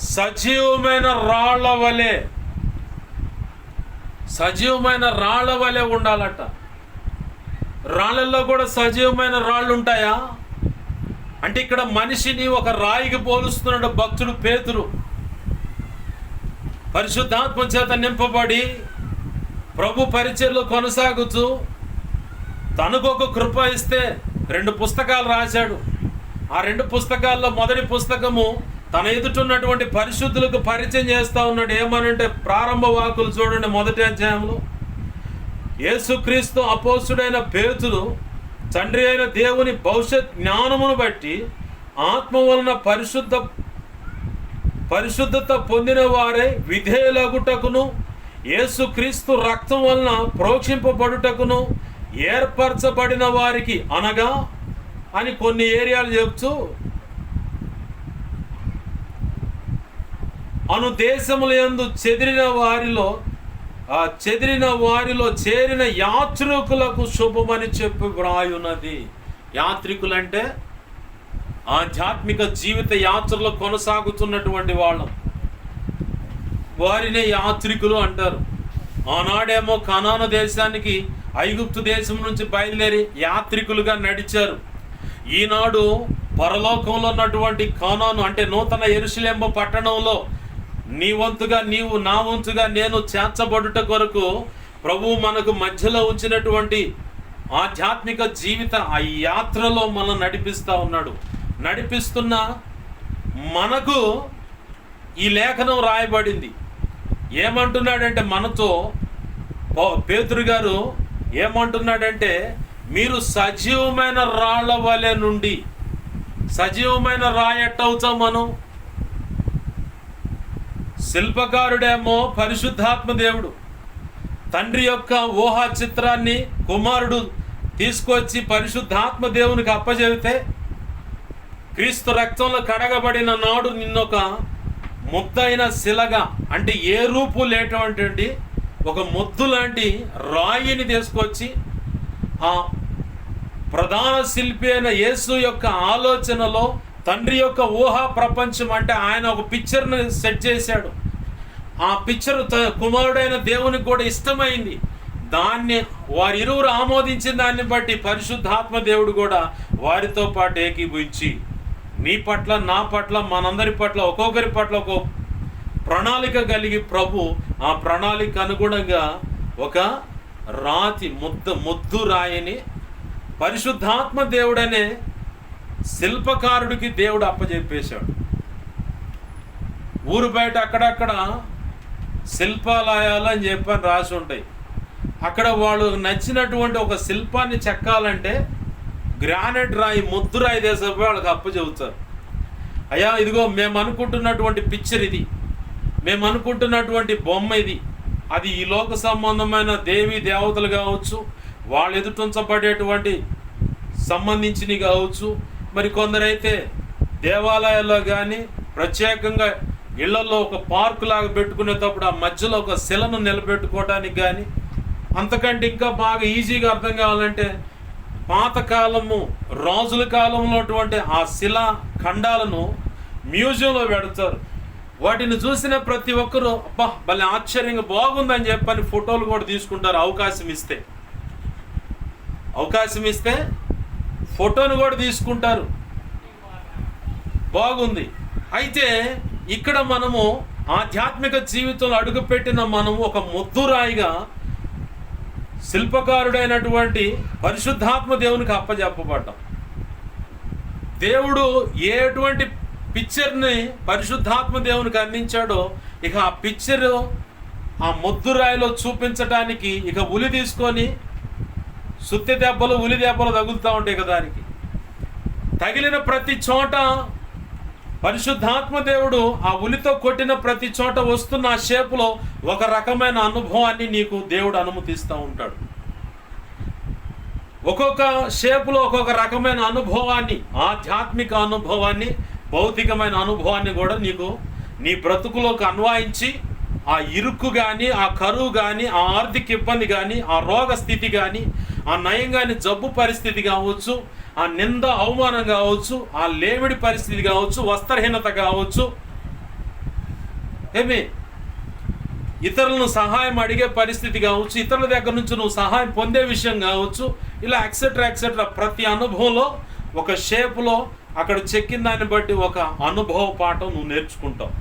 సజీవమైన రాళ్ల వలె, సజీవమైన రాళ్ల వలె ఉండాలట. రాళ్ళల్లో కూడా సజీవమైన రాళ్ళు ఉంటాయా అంటే ఇక్కడ మనిషిని ఒక రాయికి పోలుస్తున్నాడు భక్తుడు పేతురు. పరిశుద్ధాత్మ చేత నింపబడి ప్రభు పరిచర్యలో కొనసాగుతూ తనకు ఒక కృప ఇస్తే 2 పుస్తకాలు రాశాడు. ఆ 2 పుస్తకాల్లో మొదటి పుస్తకము తన ఎదుటున్నటువంటి పరిశుద్ధులకు పరిచయం చేస్తూ ఉన్నాడు. ఏమనంటే ప్రారంభ వాకులు చూడండి, మొదటి అధ్యాయంలో యేసుక్రీస్తు అపోస్తుడైన పేతురు తండ్రి అయిన దేవుని భవిష్యత్ జ్ఞానమును బట్టి ఆత్మ వలన పరిశుద్ధత పొందిన వారే విధేయులగుటకును యేసుక్రీస్తు రక్తం వలన ప్రోక్షింపబడుటకును ఏర్పరచబడిన వారికి అనగా అని కొన్ని ఏరియాలు చెప్తూ అను దేశముల యందు చెదిరిన వారిలో చేరిన యాత్రికులకు శుభమని చెప్పి వ్రాయున్నది. యాత్రికులంటే ఆధ్యాత్మిక జీవిత యాత్రలో కొనసాగుతున్నటువంటి వాళ్ళం, వారినే యాత్రికులు అంటారు. ఆనాడేమో కనాను దేశానికి ఐగుప్తు దేశం నుంచి బయలుదేరి యాత్రికులుగా నడిచారు. ఈనాడు పరలోకంలో ఉన్నటువంటి కానాను అంటే నూతన యెరూషలేము పట్టణంలో నీ వంతుగా నీవు, నా వంతుగా నేను చేర్చబడుట కొరకు ప్రభువు మనకు మధ్యలో ఉంచినటువంటి ఆధ్యాత్మిక జీవిత ఆ యాత్రలో మనం నడిపిస్తూ ఉన్నాడు. నడిపిస్తున్న మనకు ఈ లేఖనం రాయబడింది. ఏమంటున్నాడంటే మనతో పేతురు గారు ఏమంటున్నాడంటే, మీరు సజీవమైన రాళ్ల వలె నుండి, సజీవమైన రాయి ఎట్టవుతాం మనం? శిల్పకారుడేమో పరిశుద్ధాత్మ దేవుడు, తండ్రి యొక్క ఊహా చిత్రాన్ని కుమారుడు తీసుకొచ్చి పరిశుద్ధాత్మ దేవునికి అప్పచెబితే క్రీస్తు రక్తంలో కడగబడిన నాడు నిన్నొక ముద్దైన శిలగా అంటే ఏ రూపు లేటువంటి ఒక ముద్దు లాంటి రాయిని తీసుకొచ్చి ఆ ప్రధాన శిల్పి అయిన యేసు యొక్క ఆలోచనలో తండ్రి యొక్క ఊహా ప్రపంచం అంటే ఆయన ఒక పిక్చర్ని సెట్ చేశాడు. ఆ పిక్చర్ కుమారుడైన దేవునికి కూడా ఇష్టమైంది. దాన్ని వారిరువురు ఆమోదించిన దాన్ని బట్టి పరిశుద్ధాత్మ దేవుడు కూడా వారితో పాటు ఏకీభవించి నీ పట్ల, నా పట్ల, మనందరి పట్ల, ఒక్కొక్కరి పట్ల ఒక్కో ప్రణాళిక కలిగి ప్రభు ఆ ప్రణాళిక అనుగుణంగా ఒక రాతి ముద్దు రాయిని పరిశుద్ధాత్మ దేవుడనే శిల్పకారుడికి దేవుడు అప్పచెప్పేశాడు. ఊరు బయట అక్కడక్కడ శిల్పాలయాలు అని చెప్పని రాసి ఉంటాయి. అక్కడ వాళ్ళు నచ్చినటువంటి ఒక శిల్పాన్ని చెక్కాలంటే గ్రానైట్ రాయి, ముద్దు రాయి దేశపై వాళ్ళకి అప్పచెబుతారు. అయ్యా ఇదిగో మేము అనుకుంటున్నటువంటి పిక్చర్ ఇది, మేము అనుకుంటున్నటువంటి బొమ్మ ఇది, అది ఈ లోక సంబంధమైన దేవీ దేవతలు కావచ్చు, వాళ్ళు ఎదుటించబడేటువంటి సంబంధించినవి కావచ్చు, మరి కొందరైతే దేవాలయాల్లో కానీ ప్రత్యేకంగా ఇళ్లలో ఒక పార్కు లాగా పెట్టుకునేటప్పుడు ఆ మధ్యలో ఒక శిలను నిలబెట్టుకోవడానికి కానీ, అంతకంటే ఇంకా బాగా ఈజీగా అర్థం కావాలంటే పాతకాలము రాజుల కాలంలో అటువంటి ఆ శిలా ఖండాలను మ్యూజియంలో పెడతారు. వాటిని చూసిన ప్రతి ఒక్కరూ అబ్బా భలే ఆశ్చర్యంగా బాగుందని చెప్పని ఫోటోలు కూడా తీసుకుంటారు. అవకాశం ఇస్తే ఫోటోను కూడా తీసుకుంటారు, బాగుంది. అయితే ఇక్కడ మనము ఆధ్యాత్మిక జీవితంలో అడుగుపెట్టిన మనము ఒక ముద్దురాయిగా శిల్పకారుడైనటువంటి పరిశుద్ధాత్మ దేవునికి అప్పజెప్పబడ్డాం. దేవుడు ఎటువంటి పిక్చర్ని పరిశుద్ధాత్మ దేవునికి అందించాడో ఇక ఆ పిక్చరు ఆ ముద్దురాయిలో చూపించడానికి ఇక ఉలి తీసుకొని సుత్తి దెబ్బలు, ఉలి దెబ్బలు తగులుతూ ఉంటాయి కదా, దానికి తగిలిన ప్రతి చోట పరిశుద్ధాత్మ దేవుడు ఆ ఉలితో కొట్టిన ప్రతి చోట వస్తున్న ఆ షేపులో ఒక రకమైన అనుభవాన్ని నీకు దేవుడు అనుమతిస్తూ ఉంటాడు. ఒక్కొక్క షేపులో ఒక్కొక్క రకమైన అనుభవాన్ని, ఆధ్యాత్మిక అనుభవాన్ని, భౌతికమైన అనుభవాన్ని కూడా నీకు నీ బ్రతుకులోకి అన్వయించి ఆ ఇరుక్కు కానీ, ఆ కరువు కానీ, ఆ ఆర్థిక ఇబ్బంది కానీ, ఆ రోగ స్థితి కానీ, ఆ నయం కానీ జబ్బు పరిస్థితి కావచ్చు, ఆ నింద అవమానం కావచ్చు, ఆ లేమిడి పరిస్థితి కావచ్చు, వస్త్రహీనత కావచ్చు, ఏమి ఇతరులను సహాయం అడిగే పరిస్థితి కావచ్చు, ఇతరుల దగ్గర నుంచి నువ్వు సహాయం పొందే విషయం కావచ్చు, ఇలా ఎక్సెట్రా ప్రతి అనుభవంలో ఒక షేపులో అక్కడ చెక్కిన దాన్ని బట్టి ఒక అనుభవ పాఠం నువ్వు నేర్చుకుంటావు.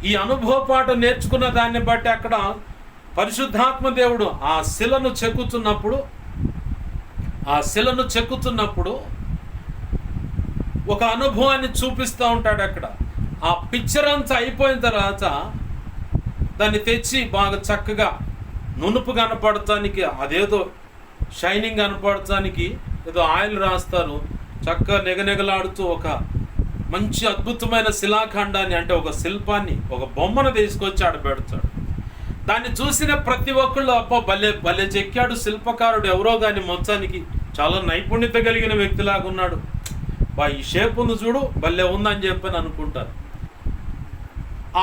ఈ అనుభవ పాఠం నేర్చుకున్న దాన్ని బట్టి అక్కడ పరిశుద్ధాత్మ దేవుడు ఆ శిలను చెక్కుతున్నప్పుడు ఒక అనుభవాన్ని చూపిస్తూ ఉంటాడు. అక్కడ ఆ పిక్చర్ అంతా అయిపోయిన తర్వాత దాన్ని తెచ్చి బాగా చక్కగా నునుపు కనపడటానికి, అదేదో షైనింగ్ కనపడటానికి ఏదో ఆయిల్ రాస్తారు, చక్కగా నెగనెగలాడుతూ ఒక మంచి అద్భుతమైన శిలాఖండాన్ని, అంటే ఒక శిల్పాన్ని, ఒక బొమ్మను తీసుకొచ్చి ఆడ పెడతాడు. దాన్ని చూసిన ప్రతి ఒక్కళ్ళు అబ్బా భలే చెక్కాడు శిల్పకారుడు, ఎవరో కానీ మొత్తానికి చాలా నైపుణ్యత కలిగిన వ్యక్తిలాగా ఉన్నాడు, ఈ షేప్ ఉంది చూడు భలే ఉందని చెప్పని అనుకుంటారు.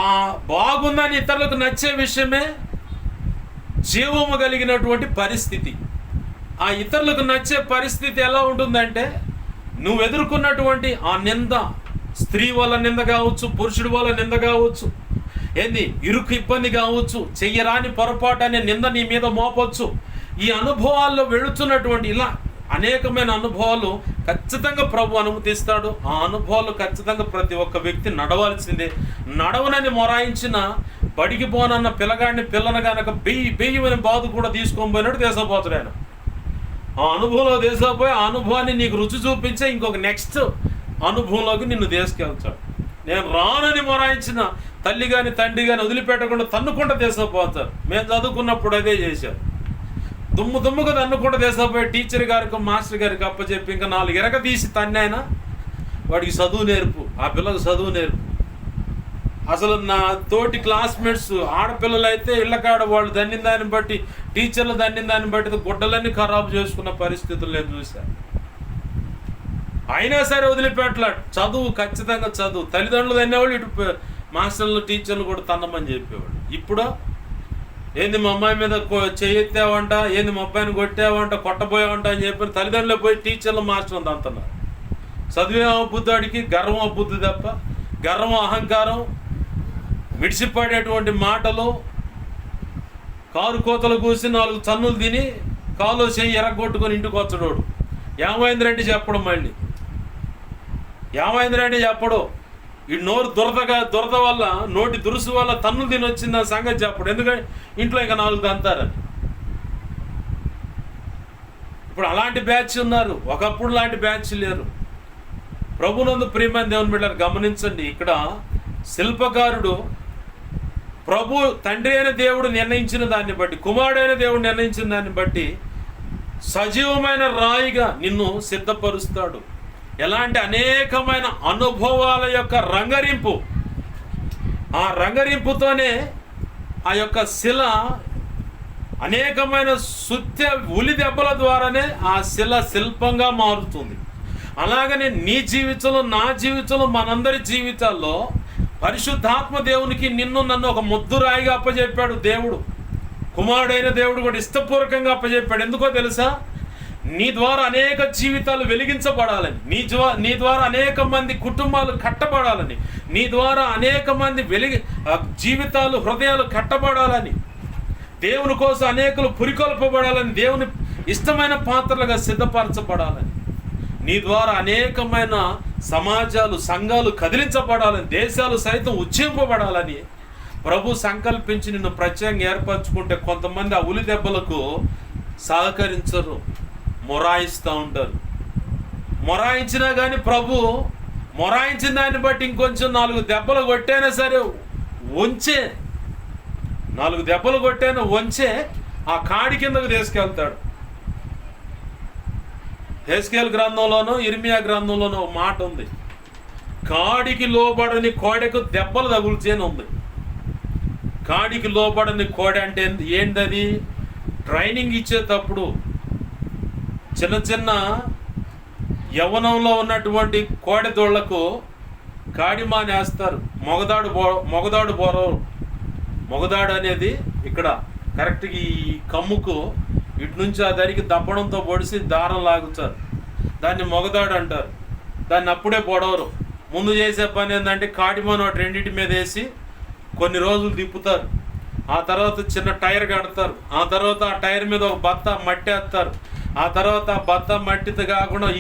ఆ బాగుందని ఇతరులకు నచ్చే విషయమే జీవము కలిగినటువంటి పరిస్థితి. ఆ ఇతరులకు నచ్చే పరిస్థితి ఎలా ఉంటుందంటే, నువ్వు ఎదుర్కొన్నటువంటి ఆ నింద, స్త్రీ వల్ల నింద కావచ్చు, పురుషుడి వల్ల నింద కావచ్చు, ఇరుకు ఇబ్బంది కావచ్చు, చెయ్యరాని పొరపాటు అనే నింద నీ మీద మోపొచ్చు. ఈ అనుభవాల్లో వెళుతున్నటువంటి ఇలా అనేకమైన అనుభవాలు ఖచ్చితంగా ప్రభు అనుమతిస్తాడు. ఆ అనుభవాలు ఖచ్చితంగా ప్రతి ఒక్క వ్యక్తి నడవాల్సిందే. నడవనని మొరాయించిన బడికి పోనన్న పిల్లను కనుక బెయ్యమని బాధ కూడా తీసుకొని పోయినట్టు దేశపోతాడు ఆయన. ఆ అనుభవంలో దేశపోయి ఆ అనుభవాన్ని నీకు రుచి చూపించే ఇంకొక నెక్స్ట్ అనుభవంలోకి నిన్ను తీసుకెళ్తాడు. నేను రానని మొరాయించిన తల్లి కానీ తండ్రి కానీ వదిలిపెట్టకుండా తన్నుకుంటా దేశపోతారు. మేము చదువుకున్నప్పుడు అదే చేశారు. దుమ్ముగా తన్నుకుంటా దేశపోయి టీచర్ గారికి మాస్టర్ గారికి అప్పచెప్పి ఇంకా 4 ఎరగ తీసి తన్నాయన వాడికి చదువు నేర్పు, ఆ పిల్లలకు చదువు నేర్పు. అసలు నా తోటి క్లాస్మేట్స్ ఆడపిల్లలు అయితే ఇళ్ళకాడ వాళ్ళు దన్నిన దాన్ని బట్టి, టీచర్లు దన్నిన దాన్ని బట్టి గుడ్డలన్నీ ఖరాబు చేసుకున్న పరిస్థితులు నేను చూశాను. అయినా సరే వదిలిపెట్టలాడు, చదువు ఖచ్చితంగా చదువు. తల్లిదండ్రులు తన్నేవాళ్ళు, ఇటు మాస్టర్లు టీచర్లు కూడా తన్నమని చెప్పేవాడు. ఇప్పుడు మా అమ్మాయి మీద చేయెత్తావంట, మా అబ్బాయిని కొట్టావంట, కొట్టబోయావంట అని చెప్పి తల్లిదండ్రులు పోయి టీచర్లు మాస్టర్లు అంటున్నారు. చదివేమో బుద్ధాడికి గర్వం బుద్ధి తప్ప, గర్వం అహంకారం, మిడిసిపడేటువంటి మాటలు, కారు కోతలు కూసి 4 చన్నులు తిని కాలు చేయి ఎరగొట్టుకొని ఇంటికి వచ్చాడు. ఏమైందిరంటే చెప్పడం, మళ్ళీ ఏమైందిరంటే చెప్పడు. ఈ నోరు దురద వల్ల, నోటి దురుసు వల్ల తన్నులు తిని వచ్చింది ఆ సంగతి చెప్పడు. ఎందుకంటే ఇంట్లో ఇంకా 4 తంతారని. ఇప్పుడు అలాంటి బ్యాచ్ ఉన్నారు, ఒకప్పుడు లాంటి బ్యాచ్ లేరు. ప్రభునందు ప్రియమైన దేవుని బిడ్డలు గమనించండి. ఇక్కడ శిల్పకారుడు ప్రభు తండ్రి అయిన దేవుడు నిర్ణయించిన దాన్ని బట్టి, కుమారుడైన దేవుడు నిర్ణయించిన దాన్ని బట్టి సజీవమైన రాయిగా నిన్ను సిద్ధపరుస్తాడు. ఎలాంటి అనేకమైన అనుభవాల యొక్క రంగరింపు, ఆ రంగరింపుతోనే ఆ యొక్క శిల అనేకమైన ఉలి దెబ్బల ద్వారానే ఆ శిల శిల్పంగా మారుతుంది. అలాగనే నీ జీవితంలో, నా జీవితంలో, మనందరి జీవితాల్లో పరిశుద్ధాత్మ దేవునికి నన్ను ఒక ముద్దురాయిగా అప్పచెప్పాడు దేవుడు. కుమారుడైన దేవుడు కూడా ఇష్టపూర్వకంగా అప్పచెప్పాడు. ఎందుకో తెలుసా? నీ ద్వారా అనేక జీవితాలు వెలిగించబడాలని, నీ ద్వారా అనేక మంది కుటుంబాలు కట్టబడాలని, నీ ద్వారా అనేక మంది జీవితాలు, హృదయాలు కట్టబడాలని, దేవుని కోసం అనేకులు పురికొల్పబడాలని, దేవుని ఇష్టమైన పాత్రలుగా సిద్ధపరచబడాలని, నీ ద్వారా అనేకమైన సమాజాలు, సంఘాలు కదిలించబడాలని, దేశాలు సైతం ఉజ్జింపబడాలని ప్రభు సంకల్పించి నిన్ను ప్రత్యేకంగా ఏర్పరచుకుంటే కొంతమంది ఆ ఉలి దెబ్బలకు సహకరించరు, మొరాయిస్తూ ఉంటారు. మొరాయించినా కానీ ప్రభు మొరాయించిన దాన్ని బట్టి ఇంకొంచెం 4 దెబ్బలు కొట్టైనా సరే వంచే, 4 దెబ్బలు కొట్టైనా వంచే ఆ కాడి కిందకు తీసుకెళ్తాడు. హెస్కేల్ గ్రంథంలోనూ ఇర్మియా గ్రంథంలోనూ ఒక మాట ఉంది, కాడికి లోబడని కోడెకు దెబ్బలు తగులుతేనే ఉంది. కాడికి లోబడని కోడె అంటే ఏంటది? ట్రైనింగ్ ఇచ్చేటప్పుడు చిన్న యవ్వనంలో ఉన్నటువంటి కోడెదోళ్లకు కాడిమానేస్తారు. మొగదాడు బోరవు. మొగదాడు అనేది ఇక్కడ కరెక్ట్గా ఈ కమ్ముకు ఇటు నుంచి ఆ దానికి దప్పడంతో పొడిసి దారం లాగుతారు. దాన్ని మొగదాడు అంటారు. దాన్ని అప్పుడే పొడవరు. ముందు చేసే పని ఏంటంటే కాడిమాను 2 మీద వేసి కొన్ని రోజులు తిప్పుతారు, ఆ తర్వాత చిన్న టైర్ కడతారు, ఆ తర్వాత ఆ టైర్ మీద ఒక బత్త మట్టి వేస్తారు, ఆ తర్వాత ఆ బత్త మట్టితో కాకుండా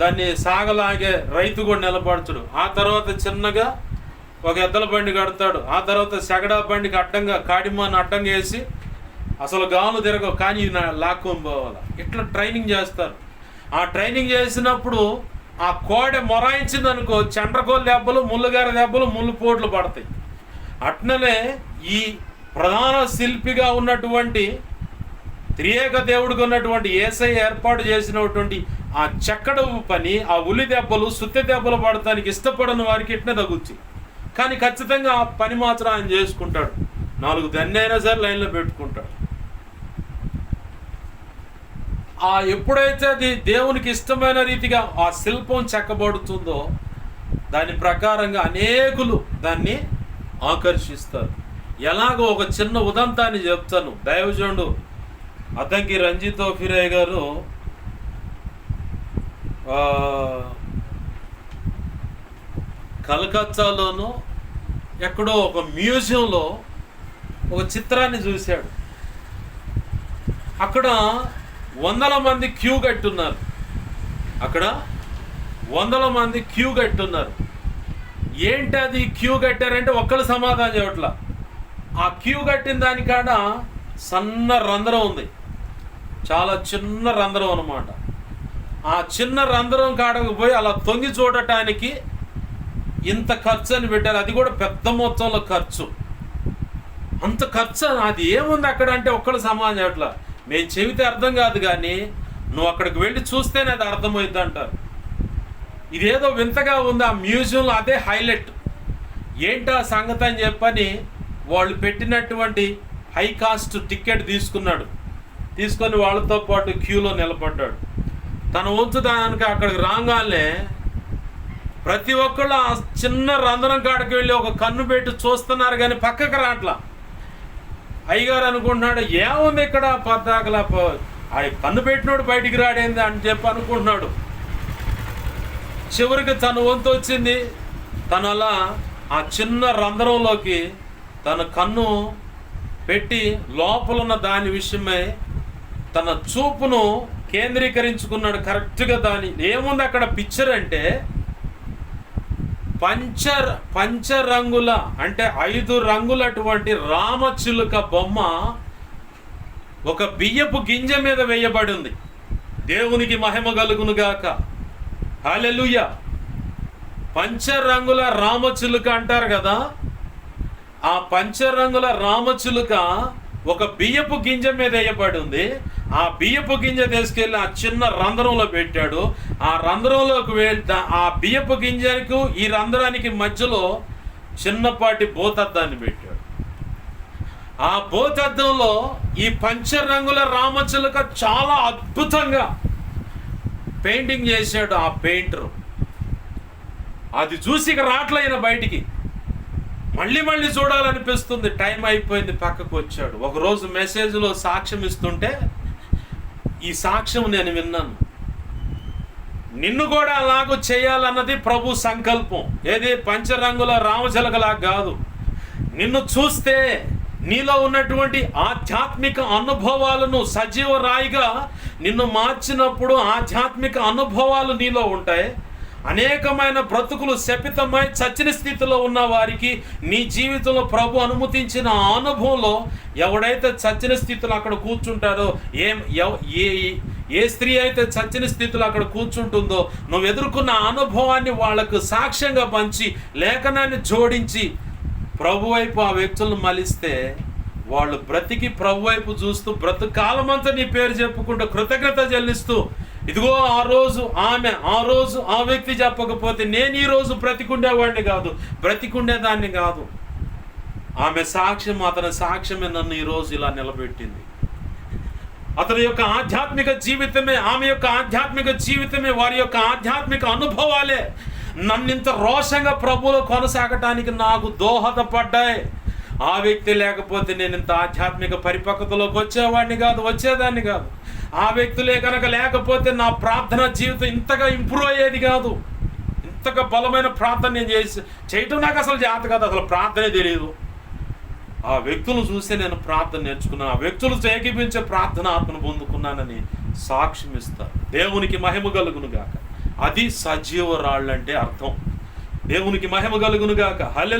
దాన్ని సాగలాగే రైతు కూడా నిలబడతాడు, ఆ తర్వాత చిన్నగా ఒక ఎద్దల బండి కడతాడు, ఆ తర్వాత సెగడా బండికి అడ్డంగా కాడిమాను అడ్డంగా వేసి అసలు గాలు తిరగవు కానీ లాక్కొని పోవాలి. ఇట్లా ట్రైనింగ్ చేస్తారు. ఆ ట్రైనింగ్ చేసినప్పుడు ఆ కోడె మొరాయించింది అనుకో, చండ్రకోలు దెబ్బలు, ముళ్ళుగార దెబ్బలు, ముళ్ళు పోట్లు పడతాయి. అట్లనే ఈ ప్రధాన శిల్పిగా ఉన్నటువంటి త్రియేక దేవుడికి ఉన్నటువంటి యేసయ్య ఏర్పాటు చేసినటువంటి ఆ చెక్కడు పని, ఆ ఉలి దెబ్బలు, సుత్తె దెబ్బలు పడటానికి ఇష్టపడని వారికి ఇట్నే తగ్గుచ్చి, కానీ ఖచ్చితంగా ఆ పని మాత్రం ఆయన చేసుకుంటాడు. 4 దన్నైనా సరే లైన్లో పెట్టుకుంటాడు. ఎప్పుడైతే అది దేవునికి ఇష్టమైన రీతిగా ఆ శిల్పం చెక్కబడుతుందో దాని ప్రకారంగా అనేకులు దాన్ని ఆకర్షిస్తారు. ఎలాగో ఒక చిన్న ఉదంతాన్ని చెప్తాను. దైవజనుడు అద్దంకి రంజిత్ ఫిరయ్య గారు కలకత్తాలోనూ ఎక్కడో ఒక మ్యూజియంలో ఒక చిత్రాన్ని చూశాడు. అక్కడ 100 మంది క్యూ కట్టున్నారు. అక్కడ 100 మంది క్యూ కట్టున్నారు. ఏంటి అది క్యూ కట్టారంటే ఒక్కళ్ళు సమాధానం చెప్పట్లా. ఆ క్యూ కట్టిన దానికాడ సన్న రంధ్రం ఉంది, చాలా చిన్న రంధ్రం అన్నమాట. ఆ చిన్న రంధ్రం కాడకు పోయి అలా తొంగి చూడటానికి ఇంత ఖర్చు అని పెట్టారు. అది కూడా పెద్ద మొత్తంలో ఖర్చు. అంత ఖర్చు, అది ఏముంది అక్కడ అంటే ఒక్కళ్ళు సమాధానం చెప్పట్లా. మేము చెబితే అర్థం కాదు కానీ నువ్వు అక్కడికి వెళ్ళి చూస్తేనే అది అర్థమవుద్ది అంటారు. ఇదేదో వింతగా ఉంది. ఆ మ్యూజియంలో అదే హైలైట్. ఏంటా సంగతి అని చెప్పని వాళ్ళు పెట్టినటువంటి హై కాస్ట్ టికెట్ తీసుకొని వాళ్ళతో పాటు క్యూలో నిలబడ్డాడు. తన వంతు దానికి అక్కడికి రాగానే ప్రతి ఒక్కళ్ళు ఆ చిన్న రంధ్రం కాడికి వెళ్ళి ఒక కన్ను పెట్టి చూస్తున్నారు కానీ పక్కకు రాట్లా. అయ్యగారు అనుకుంటున్నాడు, ఏముంది ఇక్కడ పద్దాకలా ఆ కన్ను పెట్టినోడు బయటికి రాడేంది అని చెప్పి అనుకుంటున్నాడు. చివరికి తన వంతు వచ్చింది. తను అలా ఆ చిన్న రంధ్రంలోకి తన కన్ను పెట్టి లోపలున్న దాని విషయమై తన చూపును కేంద్రీకరించుకున్నాడు కరెక్ట్గా. దాని ఏముంది అక్కడ పిక్చర్ అంటే పంచరంగుల అంటే 5 రంగులటువంటి రామచిలుక బొమ్మ ఒక బియ్యపు గింజ మీద వేయబడి ఉంది. దేవునికి మహిమ కలుగును గాక. హల్లెలూయా. పంచరంగుల రామచిలుక అంటారు కదా, ఆ పంచరంగుల రామచిలుక ఒక బియ్యపు గింజ మీద వేయబడి ఉంది. ఆ బియ్యపు గింజ తీసుకెళ్ళి ఆ చిన్న రంధ్రంలో పెట్టాడు. ఆ రంధ్రంలోకి వెళ్తా ఆ బియ్యపు గింజకు ఈ రంధ్రానికి మధ్యలో చిన్నపాటి బోతద్దాన్ని పెట్టాడు. ఆ బోతద్దంలో ఈ పంచరంగుల రామచిలుక చాలా అద్భుతంగా పెయింటింగ్ చేశాడు ఆ పెయింటర్. అది చూసి ఇక రాట్లయిన బయటికి మళ్ళీ చూడాలనిపిస్తుంది. టైం అయిపోయింది, పక్కకు వచ్చాడు. ఒకరోజు మెసేజ్లో సాక్ష్యం ఇస్తుంటే ఈ సాక్ష్యం నేను విన్నాను. నిన్ను కూడా అలాగూ చేయాలన్నది ప్రభు సంకల్పం. ఏది పంచరంగుల రామచిలకలా కాదు. నిన్ను చూస్తే నీలో ఉన్నటువంటి ఆధ్యాత్మిక అనుభవాలను సజీవ రాయిగా నిన్ను మార్చినప్పుడు ఆధ్యాత్మిక అనుభవాలు నీలో ఉంటాయి. అనేకమైన బ్రతుకులు శపితమై చచ్చిన స్థితిలో ఉన్న వారికి నీ జీవితంలో ప్రభు అనుమతించిన అనుభవంలో ఎవడైతే చచ్చిన స్థితిలో అక్కడ కూర్చుంటారో, ఏ స్త్రీ అయితే చచ్చిన స్థితిలో అక్కడ కూర్చుంటుందో, నువ్వు ఎదుర్కొన్న అనుభవాన్ని వాళ్లకు సాక్ష్యంగా పంచి లేఖనాన్ని జోడించి ప్రభు వైపు ఆ వ్యక్తులను మలిస్తే వాళ్ళు బ్రతికి ప్రభు వైపు చూస్తూ బ్రతుకాలమంతా నీ పేరు చెప్పుకుంటూ కృతజ్ఞత చెల్లిస్తూ, ఇదిగో ఆ రోజు ఆ వ్యక్తి చెప్పకపోతే నేను ఈ రోజు బ్రతికుండేవాడిని కాదు, బ్రతికుండేదాన్ని కాదు. ఆమె సాక్ష్యం, అతని సాక్ష్యమే నన్ను ఈరోజు ఇలా నిలబెట్టింది. అతని యొక్క ఆధ్యాత్మిక జీవితమే, ఆమె యొక్క ఆధ్యాత్మిక జీవితమే, వారి యొక్క ఆధ్యాత్మిక అనుభవాలే నన్నింత రోషంగా ప్రభువులో కొనసాగటానికి నాకు దోహదపడ్డాయి. ఆ వ్యక్తి లేకపోతే నేను ఇంత ఆధ్యాత్మిక పరిపక్వతలోకి వచ్చేదాన్ని కాదు. ఆ వ్యక్తులే కనుక లేకపోతే నా ప్రార్థన జీవితం ఇంతగా ఇంప్రూవ్ అయ్యేది కాదు. ఇంత అంతగా బలమైన ప్రార్థన నేను చేయటం నాకు అసలు జాత కాదు, అసలు ప్రార్థనే తెలియదు. ఆ వ్యక్తులను చూసి నేను ప్రార్థన నేర్చుకున్నాను, ఆ వ్యక్తులు ఏకీపించే ప్రార్థన ఆత్మను పొందుకున్నానని సాక్ష్యం ఇస్తారు. దేవునికి మహిమ కలుగును గాక. అది సజీవ రాళ్ళంటే అర్థం. దేవునికి మహిమ కలుగును గాక. హల్లెలూయా.